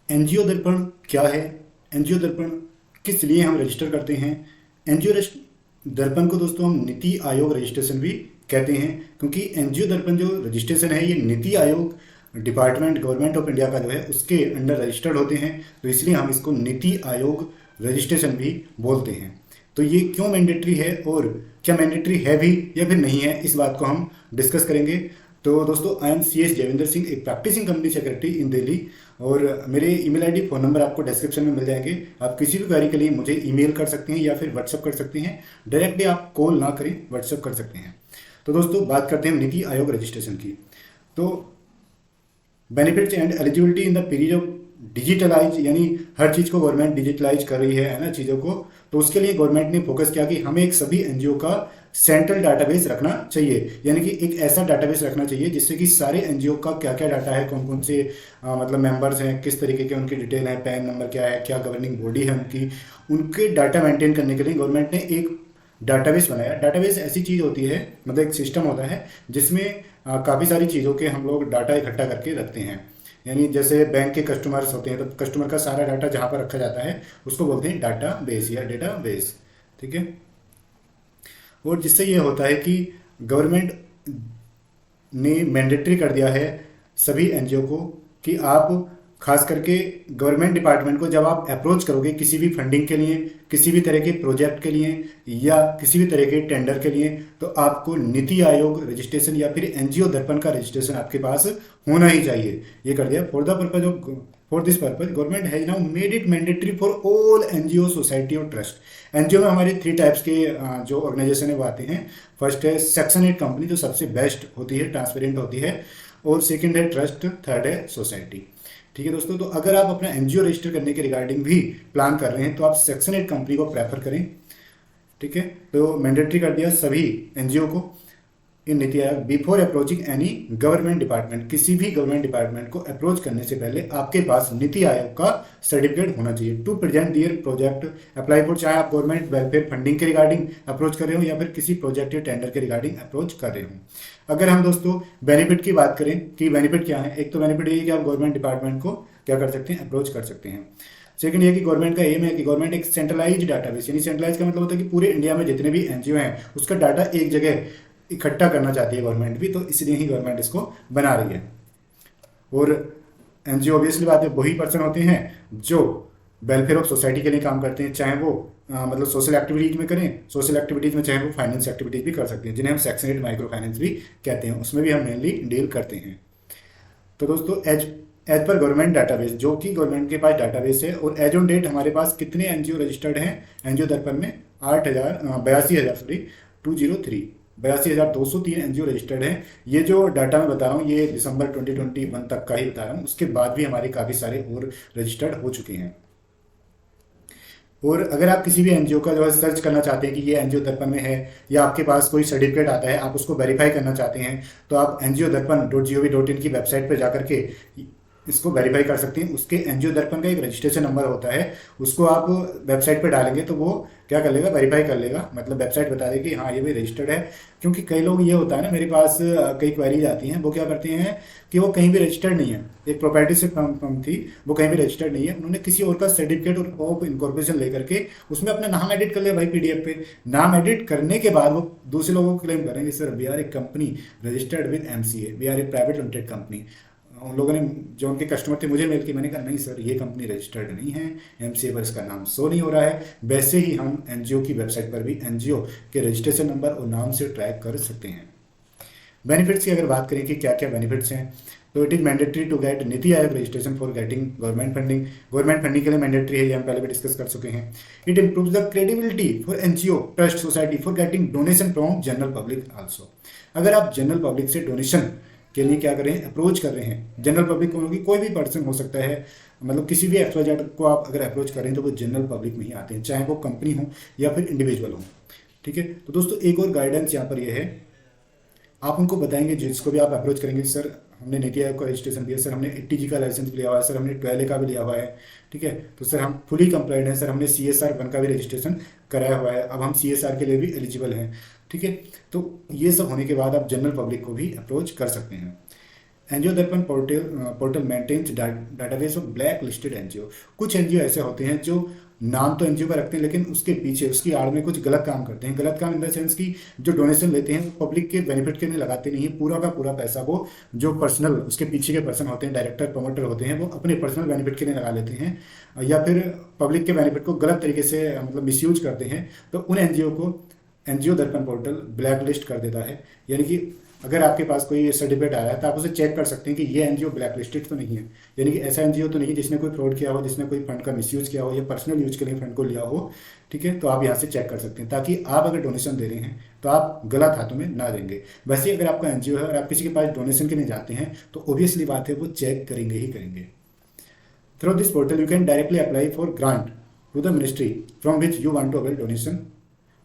NGO दर्पण क्या है? एनजीओ दर्पण किस लिए हम रजिस्टर करते हैं? एनजीओ दर्पण को दोस्तों हम नीति आयोग रजिस्ट्रेशन भी कहते हैं, क्योंकि एनजीओ दर्पण जो रजिस्ट्रेशन है ये NITI Aayog department government of India का जो है उसके अंडर रजिस्टर्ड होते हैं, तो इसलिए हम इसको नीति आयोग रजिस्ट्रेशन भी बोलते हैं। तो ये क्यों मैंडेटरी है और क्या मैंडेटरी है भी या फिर नहीं है, इस बात को हम डिस्कस करेंगे। तो दोस्तों, I am C S Jaivinder Singh, एक practising company secretary in Delhi, और मेरे ईमेल आईडी फ़ोन नंबर आपको डिस्क्रिप्शन में मिल जाएंगे। आप किसी भी क्वेरी के लिए मुझे ईमेल कर सकते हैं या फिर व्हाट्सअप कर सकते हैं। डायरेक्टली आप कॉल ना करें, व्हाट्सअप कर सकते हैं। तो दोस्तों, बात करते हैं नीति आयोग रजिस्ट्रेशन की। तो benefits and eligibility in the period of digitalize, यानी हर चीज़ को गवर्नमेंट डिजिटलाइज कर रही है ना चीज़ों को, तो उसके लिए गवर्नमेंट ने फोकस किया कि हमें एक सभी एनजीओ का सेंट्रल डाटाबेस रखना चाहिए, यानी कि एक ऐसा डाटाबेस रखना चाहिए जिससे कि सारे एनजीओ का क्या क्या डाटा है, कौन कौन से मतलब मेंबर्स हैं, किस तरीके के उनकी डिटेल है, पैन नंबर क्या है, क्या गवर्निंग बॉडी है उनकी, उनके डाटा मेंटेन करने के लिए गवर्नमेंट ने एक डाटाबेस बनाया। डाटाबेस ऐसी चीज़ होती है, मतलब एक सिस्टम होता है जिसमें काफ़ी सारी चीज़ों के हम लोग डाटा इकट्ठा करके रखते हैं। यानी जैसे बैंक के कस्टमर्स होते हैं, तो कस्टमर का सारा डाटा जहाँ पर रखा जाता है उसको बोलते हैं डाटा बेस या डेटा बेस। ठीक है। और जिससे ये होता है कि गवर्नमेंट ने मैंडेटरी कर दिया है सभी एनजीओ को कि आप खास करके गवर्नमेंट डिपार्टमेंट को जब आप अप्रोच करोगे किसी भी फंडिंग के लिए, किसी भी तरह के प्रोजेक्ट के लिए या किसी भी तरह के टेंडर के लिए, तो आपको नीति आयोग रजिस्ट्रेशन या फिर एनजीओ दर्पण का रजिस्ट्रेशन आपके पास होना ही चाहिए। ये कर दिया for the purpose of, for this purpose government has now made it mandatory for all NGO, society और ट्रस्ट। एनजीओ में हमारे 3 टाइप्स के जो ऑर्गेनाइजेशन है वो आते हैं। फर्स्ट है सेक्शन 8 कंपनी, जो सबसे बेस्ट होती है, ट्रांसपेरेंट होती है, और सेकंड है ट्रस्ट, थर्ड है सोसाइटी। ठीक है दोस्तों, तो अगर आप अपना एनजीओ रजिस्टर करने के रिगार्डिंग भी प्लान कर रहे हैं तो आप सेक्शन 8 कंपनी को प्रेफर करें। ठीक है, तो मैंडेटरी कर दिया सभी एनजीओ को इन NITI Aayog. Before approaching any government department, किसी भी गवर्नमेंट डिपार्टमेंट को अप्रोच करने से पहले आपके पास नीति आयोग का सर्टिफिकेट होना चाहिए to present their project apply for, चाहे आप गवर्नमेंट वेलफेयर फंडिंग के रिगार्डिंग अप्रोच कर रहे हो या फिर किसी प्रोजेक्ट या टेंडर के रिगार्डिंग अप्रोच कर रहे हो। अगर हम दोस्तों बेनिफिट की बात करें कि बेनिफिट क्या है, एक तो बेनिफिट ये है कि आप गवर्नमेंट डिपार्टमेंट को क्या कर सकते हैं, अप्रोच कर सकते हैं। सेकंड ये कि गवर्नमेंट का एम है कि गवर्नमेंट एक सेंट्रलाइज डाटाबेस, यानी सेंट्रलाइज का मतलब होता है कि पूरे इंडिया में जितने भी एनजीओ हैं उसका डाटा एक जगह इकट्ठा करना चाहती है गवर्नमेंट भी, तो इसलिए ही गवर्नमेंट इसको बना रही है। और एनजीओ ऑब्वियसली बात है वही पर्सन होते हैं जो वेलफेयर ऑफ सोसाइटी के लिए काम करते हैं, चाहे वो मतलब सोशल एक्टिविटीज में करें, सोशल एक्टिविटीज में चाहे वो फाइनेंस एक्टिविटीज भी कर सकते हैं, जिन्हें हम सेक्शन 8 माइक्रो फाइनेंस भी कहते हैं, उसमें भी हम मेनली डील करते हैं। तो दोस्तों, as as per government database, जो कि गवर्नमेंट के पास डाटाबेस है, और एज ऑन डेट हमारे पास कितने एनजीओ रजिस्टर्ड हैं एनजीओ दर्पण में? 82,000 सॉरी 203 82,203 एनजीओ रजिस्टर्ड हैं। ये जो डाटा मैं बता रहा हूँ ये दिसंबर 2021 तक का ही बता रहा हूँ, उसके बाद भी हमारे काफ़ी सारे और रजिस्टर्ड हो चुके हैं। और अगर आप किसी भी एनजीओ का जो है सर्च करना चाहते हैं कि ये एनजीओ दर्पण में है, या आपके पास कोई सर्टिफिकेट आता है आप उसको वेरीफाई करना चाहते हैं, तो आप NGO-darpan.gov.in की वेबसाइट पर जाकर के इसको वेरीफाई कर सकते हैं। उसके एनजीओ दर्पण का एक रजिस्ट्रेशन नंबर होता है, उसको आप वेबसाइट पर डालेंगे तो वो क्या कर लेगा, वेरीफाई कर लेगा, मतलब वेबसाइट बता देगी हाँ ये भी रजिस्टर्ड है। क्योंकि कई लोग ये होता है ना, मेरे पास कई क्वेरीज आती हैं, वो क्या करते हैं कि वो कहीं भी रजिस्टर्ड नहीं है। एक प्रोप्राइटरशिप फर्म थी, वो कहीं भी रजिस्टर्ड नहीं है, उन्होंने किसी और का सर्टिफिकेट ऑफ इनकॉर्पोरेशन लेकर के उसमें अपना नाम एडिट कर लिया भाई पीडीएफ पे। नाम एडिट करने के बाद वो दूसरे लोगों को क्लेम करेंगे sir we are a company registered with MCA, we are a private limited company. उन लोगों ने, जो उनके कस्टमर थे, मुझे मेल की, मैंने कहा नहीं सर ये कंपनी रजिस्टर्ड नहीं है, एमसीए पर इसका नाम शो नहीं हो रहा है। वैसे ही हम एनजीओ की वेबसाइट पर भी एनजीओ के रजिस्ट्रेशन नंबर और नाम से ट्रैक कर सकते हैं। बेनिफिट्स की अगर बात करें कि क्या क्या बेनिफिट्स हैं, तो it is mandatory to get NITI Aayog registration for getting government funding. Government funding के लिए मैंडेटरी है, ये हम पहले भी डिस्कस कर चुके हैं। It improves the credibility for NGO, trust, society for getting donation from general public also. अगर आप जनरल पब्लिक से डोनेशन के लिए क्या कर रहे हैं, अप्रोच कर रहे हैं, जनरल पब्लिक कौन होगी, कोई भी पर्सन हो सकता है, मतलब किसी भी एक्सवाइजेड को आप अगर अप्रोच कर रहे हैं तो वो जनरल पब्लिक में ही आते हैं, चाहे वो कंपनी हो या फिर इंडिविजुअल हो। ठीक है, तो दोस्तों एक और गाइडेंस यहाँ पर ये है, आप उनको बताएंगे जिसको भी आप अप्रोच करेंगे, सर हमने नीति आयोग का रजिस्ट्रेशन लिया, सर हमने 80G का लाइसेंस भी लिया हुआ है, सर हमने 12A का भी लिया हुआ है। ठीक है, तो सर हम फुली कंप्लाइंट हैं, सर हमने CSR 1 का भी रजिस्ट्रेशन कराया हुआ है, अब हम CSR के लिए भी एलिजिबल हैं। ठीक है, तो ये सब होने के बाद आप जनरल पब्लिक को भी अप्रोच कर सकते हैं। NGO Darpan portal maintains database of black listed NGO. कुछ एनजीओ ऐसे होते हैं जो नाम तो एनजीओ का रखते हैं लेकिन उसके पीछे उसकी आड़ में कुछ गलत काम करते हैं। गलत काम इन द सेंस कि जो डोनेशन लेते हैं वो पब्लिक के बेनिफिट के लिए लगाते नहीं है, पूरा का पूरा पैसा वो जो पर्सनल उसके पीछे के पर्सन होते हैं, डायरेक्टर प्रमोटर होते हैं, वो अपने पर्सनल बेनिफिट के लिए लगा लेते हैं या फिर पब्लिक के बेनिफिट को गलत तरीके से मतलब मिसयूज करते हैं। तो उन एनजीओ को NGO Darpan portal black list कर देता है। यानी कि अगर आपके पास कोई सर्टिफिकेट आ रहा है तो आप उसे चेक कर सकते हैं कि ये एनजीओ ब्लैक लिस्टेड तो नहीं है, यानी कि ऐसा एनजीओ तो नहीं है जिसने कोई फ्रॉड किया हो, जिसने कोई फंड का मिसयूज किया हो या पर्सनल यूज के लिए फंड को लिया हो। ठीक है, तो आप यहाँ से चेक कर सकते हैं ताकि आप अगर डोनेशन दे रहे हैं तो आप गलत हाथों में ना देंगे। वैसे अगर आपका एनजीओ है और आप किसी के पास डोनेशन के लिए जाते हैं तो ऑब्वियसली बात है वो चेक करेंगे ही करेंगे। Through this portal you can directly apply for grant to the ministry from which you want to avail donation.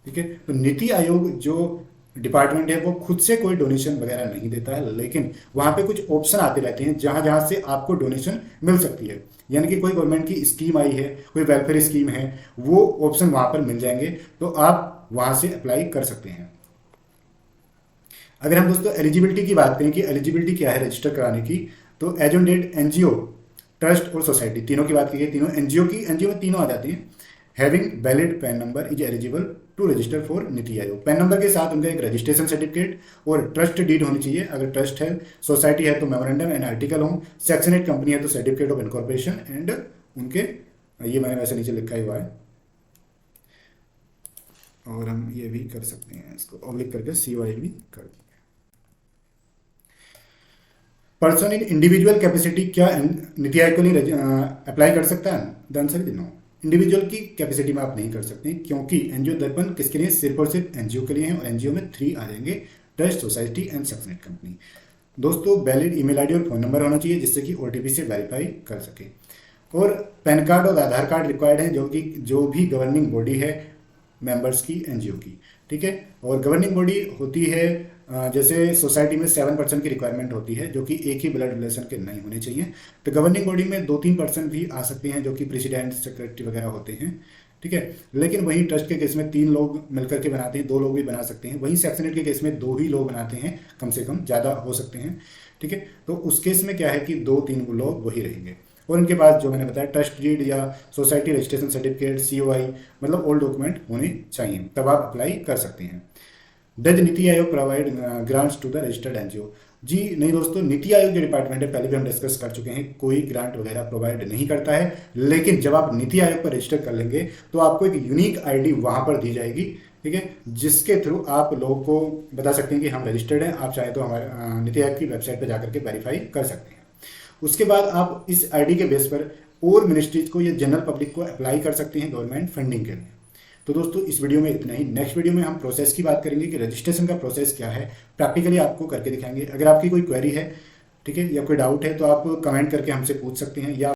ठीक है, तो नीति आयोग जो डिपार्टमेंट है वो खुद से कोई डोनेशन वगैरह नहीं देता है, लेकिन वहाँ पे कुछ ऑप्शन आते रहते हैं जहाँ जहाँ से आपको डोनेशन मिल सकती है। यानी कि कोई गवर्नमेंट की स्कीम आई है, कोई वेलफेयर स्कीम है, वो ऑप्शन वहाँ पर मिल जाएंगे तो आप वहाँ से अप्लाई कर सकते हैं। अगर हम दोस्तों एलिजिबिलिटी की बात करें कि एलिजिबिलिटी क्या है रजिस्टर कराने की, तो as on date NGO, trust और सोसाइटी तीनों की बात की गई। तीनों एनजीओ में तीनों आ जाती हैं। Having valid PAN number is eligible to register for NITI Aayog. PAN number के साथ उनका एक रजिस्ट्रेशन सर्टिफिकेट और ट्रस्ट डीड होनी चाहिए। अगर ट्रस्ट है, सोसाइटी है तो मेमोरेंडम एंड आर्टिकल हो, सेक्शन 8 कंपनी है तो सर्टिफिकेट ऑफ इनकॉर्पोरेशन एंड उनके, ये मैंने वैसे नीचे लिखा ही हुआ है और हम ये भी कर सकते हैं, इसको ऑब्लिक करके COI भी कर दें। पर्सन इन इंडिविजुअल कैपेसिटी क्या नीति आयोग के लिए अप्लाई कर सकता है? The answer is no. Individual की कैपेसिटी में आप नहीं कर सकते क्योंकि एनजीओ दर्पण किसके लिए, सिर्फ और सिर्फ एनजीओ के लिए है और एनजीओ में 3 आ जाएंगे, trust, society and section 8 company. दोस्तों वैलिड ईमेल आईडी और फोन नंबर होना चाहिए जिससे कि OTP से वेरीफाई कर सके। और पैन कार्ड और आधार कार्ड रिक्वायर्ड है जो भी गवर्निंग बॉडी है मेंबर्स की एनजीओ की। ठीक है, और गवर्निंग बॉडी होती है जैसे सोसाइटी में 7% की रिक्वायरमेंट होती है जो कि एक ही ब्लड रिलेशन के नहीं होने चाहिए। तो गवर्निंग बॉडी में 2-3 पर्सन भी आ सकते हैं जो कि प्रेसिडेंट, सेक्रेटरी वगैरह होते हैं। ठीक है, लेकिन वहीं ट्रस्ट के केस में 3 लोग मिलकर के बनाते हैं, 2 लोग भी बना सकते हैं। वहीं सेक्शन 8 के केस में 2 ही लोग बनाते हैं, कम से कम, ज़्यादा हो सकते हैं। ठीक है, तो उस केस में क्या है कि 2-3 लोग वही रहेंगे और उनके पास जो मैंने बताया ट्रस्ट डीड या सोसाइटी रजिस्ट्रेशन सर्टिफिकेट, COI, मतलब ऑल डॉक्यूमेंट होने चाहिए, तब आप अप्लाई कर सकते हैं। Does NITI Aayog provide grants to the registered NGO? जी नहीं दोस्तों, नीति आयोग जो डिपार्टमेंट है पहले भी हम डिस्कस कर चुके हैं, कोई ग्रांट वगैरह प्रोवाइड नहीं करता है। लेकिन जब आप नीति आयोग पर रजिस्टर कर लेंगे तो आपको एक यूनिक ID वहां पर दी जाएगी। ठीक है, जिसके थ्रू आप लोगों को बता सकते हैं कि हम रजिस्टर्ड हैं। आप चाहे तो हमारे नीति आयोग की वेबसाइट पर जाकर के वेरीफाई कर सकते हैं। उसके बाद आप इस ID के बेस पर और मिनिस्ट्रीज को या जनरल पब्लिक को अप्लाई कर सकते हैं गवर्नमेंट फंडिंग के लिए। तो दोस्तों इस वीडियो में इतना ही। नेक्स्ट वीडियो में हम प्रोसेस की बात करेंगे कि रजिस्ट्रेशन का प्रोसेस क्या है, प्रैक्टिकली आपको करके दिखाएंगे। अगर आपकी कोई क्वेरी है, ठीक है, या कोई डाउट है तो आप कमेंट करके हमसे पूछ सकते हैं या